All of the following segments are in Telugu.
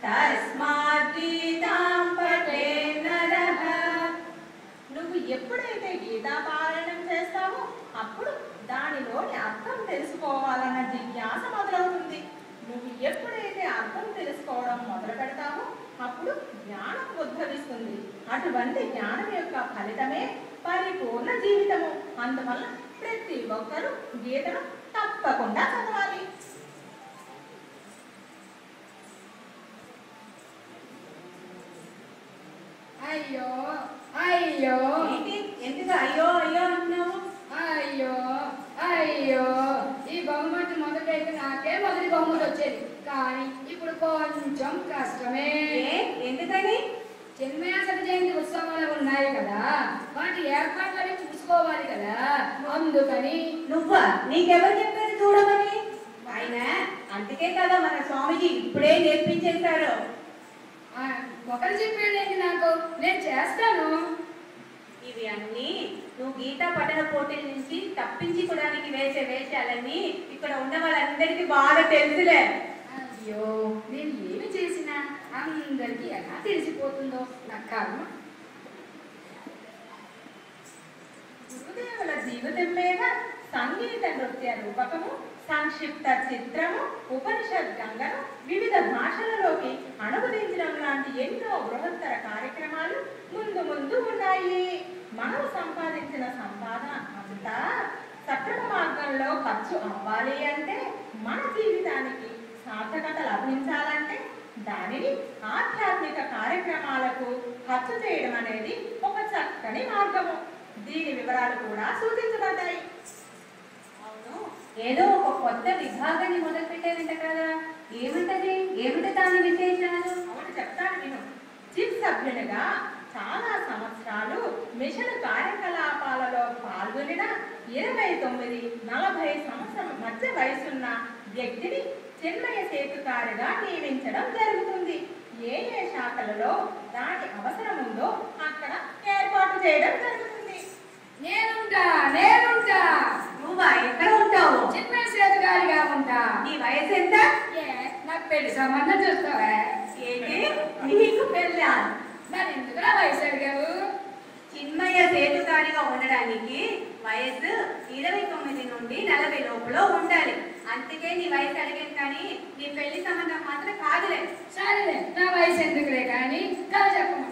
తస్మాత్ గీతాం పఠేత్ నరః. నువ్వు ఎప్పుడైతే గీతా పారాయణం చేస్తావో అప్పుడు దానిలోని అర్థం తెలుసుకోవాలన్న జిజ్ఞాస మొదలవుతుంది. నువ్వు ఎప్పుడైతే అర్థం తెలుసుకోవడం మొదలు పెడతావో అప్పుడు జ్ఞానం ఉద్భవిస్తుంది. అటువంటి జ్ఞానం యొక్క ఫలితమే పరిపూర్ణ జీవితము. అందువల్ల ప్రతి ఒక్కరూ గీతను తప్పకుండా చదవాలి. అయ్యో అయ్యో ఎందుకు అయ్యో అయ్యో అంటున్నావు? అయ్యో అయ్యో ఈ బహుమతి మొదటైతే నాకే మొదటి బహుమతి వచ్చేది, కానీ ఇప్పుడు కొంచెం కష్టమే. ఎందుకని? చిన్మయ జయంతి ఉత్సవాలు ఉన్నాయి కదా, వాటి ఏర్పాట్లని చూసుకోవాలి కదా, అందుకని. నువ్వా? నీకెవరు చెప్పారు చూడమని? ఆయన అందుకే కదా మన స్వామిజీ ఇప్పుడే నేర్పించేశారు. ఒకరు చెప్పేది నాకు, నేను చేస్తాను. ఇవి అన్నీ నువ్వు గీతా పఠన పోటీల నుంచి తప్పించుకోవడానికి వేసే వేషాలన్నీ ఇక్కడ ఉన్న వాళ్ళందరికీ బాగా తెలుసులే. అయ్యో, నేను ఏమి చేసినా అందరికీ ఎలా తెలిసిపోతుందో నా కర్మ. గురుదేవుల జీవితం మీద సంగీత నృత్య రూపకము, సంక్షిప్త చిత్రము, ఉపనిషత్ గంగను వివిధ భాషలలోకి అనువదించడం లాంటి ఎన్నో బృహత్తర కార్యక్రమాలు ముందు ముందు ఉన్నాయి. మనం సంపాదించిన సంపాదన అంతా సక్రమ మార్గంలో ఖర్చు అవ్వాలి అంటే, మన జీవితానికి సార్థకత లభించాలంటే దానిని ఆధ్యాత్మిక కార్యక్రమాలకు ఖర్చు చేయడం అనేది ఒక చక్కని మార్గము. దీని వివరాలు కూడా సూచించబడ్డాయి. అవును, ఏదో ఒక కొత్త విభాగాన్ని మొదలు పెట్టారంట కదా, ఏమిటది? ఏమిటి దాని విశేషాలు? అవును, చెప్తాను విను. చిప్ సభ్యునిగా చాలా సంవత్సరాలు మిషన్ కార్యకలాపాలలో పాల్గొనిన 29-40 సంవత్సరం మధ్య వయసున్న వ్యక్తిని చిన్మయ సేతుకారిగా నియమించడం జరుగుతుంది. ఏ ఏ శాఖలలో దాని అవసరం ఉందో అక్కడ ఏర్పాటు చేయడం జరుగుతుంది. నేనుంటా. నువ్వా? ఎక్కడ ఉంటావు? చిన్మయ సేతుకారిగా ఉంటా. నీ వయసు ఎంత? నాకు పెళ్లి సంబంధం చూస్తావా? ఏంటి, నీకు పెళ్ళా? మరి ఎందుకు నా వయసు అడిగావు? చిన్మయ సేతుకారిగా ఉండడానికి వయసు 29 నుండి 40 లోపల ఉండాలి. అందుకే నీ వయసు అడిగాను, కానీ నీ పెళ్లి సంబంధం మాత్రం కాదులే. సరేలే, నా వయసు ఎందుకులే కానీ కథ చెప్పమా.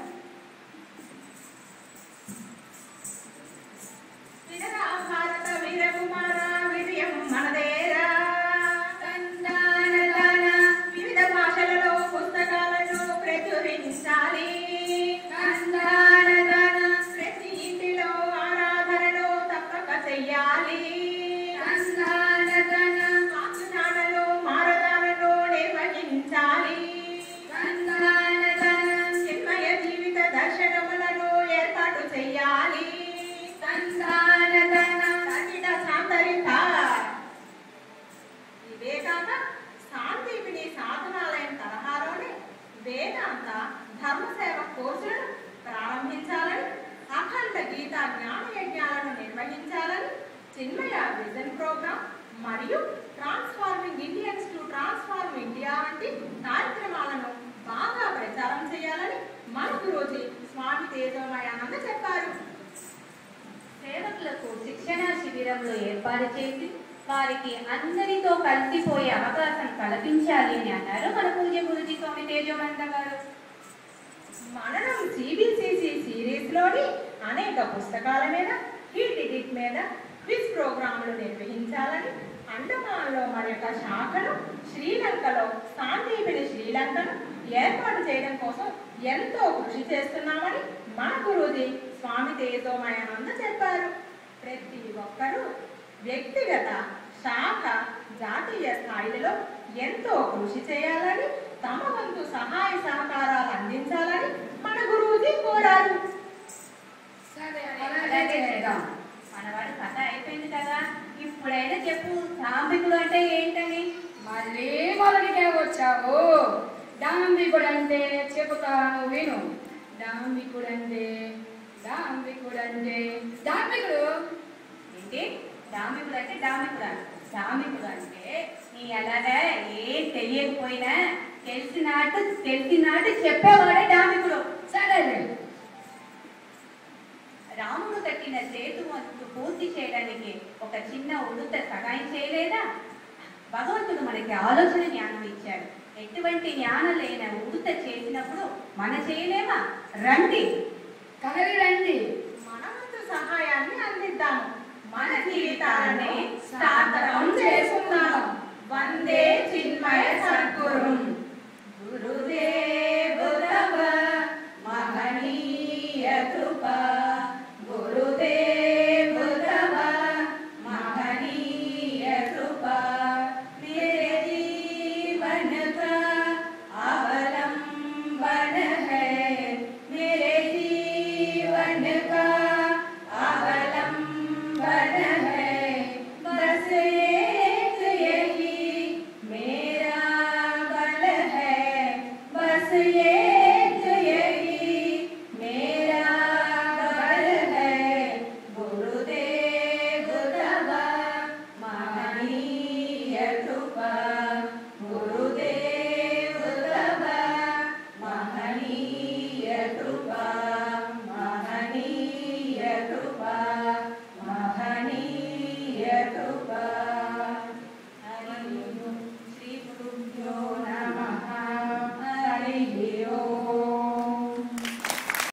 భారత వీరకుమార విజయం మనదేరా. వివిధ భాషలలో పుస్తకాలను ప్రచురించాలి. ప్రతి ఇంటిలో ఆరాధనను తప్పక చెయ్యాలి. స్నానాలు మారదాలను నిర్వహించాలి. చిన్మయ జీవిత దర్శనములను ఏర్పాటు చెయ్యాలి. ఇవే కాక శాంతిపిని సాధనాలైన తరహాలోనే వేదాంత ధర్మసేవ కోర్సులను ప్రారంభించాలని, అఖండ గీతా జ్ఞాన యజ్ఞాలను నిర్వహించాలని, చిన్మయ విజన్ ప్రోగ్రామ్ మరియు transforming Indians to transform India వంటి కార్యక్రమాలను బాగా ప్రచారం చేయాలని మన గురూజీ స్వామి తేజోమయానంద చెప్పారు. సేవకులకు శిక్షణ శిబిరంలో ఏర్పాటు చేసి వారికి అందరితో కలిసిపోయే అవకాశం కల్పించాలి అని అన్నారు మన పూజ్య గురూజీ స్వామి తేజోమయానంద గారు. మననం సిబిసిసి సిరీస్ లోని అనేక పుస్తకాల మీద, హిట్ మీద క్విజ్ ప్రోగ్రాములు నిర్వహించాలని, అండమాన్లో మరొక శాఖను, శ్రీలంకలో శాంతిపిని శ్రీలంకను ఏర్పాటు చేయడం కోసం ఎంతో కృషి చేస్తున్నామని మన గురూజీ స్వామి తేజోమయానంద చెప్పారు. ప్రతి ఒక్కరూ వ్యక్తిగత, శాఖ, జాతీయ స్థాయిలలో ఎంతో కృషి చేయాలని, తమ వంతు సహాయ సహకారాలు అందించాలని మన గురూజీ కోరారు. మనవాడు కథ అయిపోయింది కదా, ఇప్పుడైనా చెప్పు, డాంబికుడు అంటే ఏంటని? మళ్ళీ మొదటికే వచ్చావు. డాంబికుడు అంటే చెబుతాను విను. డాంబికుడు ఏంటి? డాంబికుడు అంటే డాంబికుడు అంటే డాంబికుడు అంటే నీ అలాగా ఏం తెలియకపోయినా తెలిసినాటు చెప్పేవాడే డామికుడు. సరే రాముడు కట్టిన సేతు వంతు పూర్తి చేయడానికి ఒక చిన్న ఉడుత సహాయం చేయలేదా? భగవంతుడు మనకి ఆలోచన జ్ఞానం ఇచ్చాడు. ఎటువంటి జ్ఞానం లేని ఉడుత చేసినప్పుడు మన చేయలేమా? రండి కదలి రండి, మన వంతు సహాయాన్ని అందిద్దాము. మన జీవితాన్ని సార్థకం చేసుకుందాం. వందే చిన్మయ సద్గురు.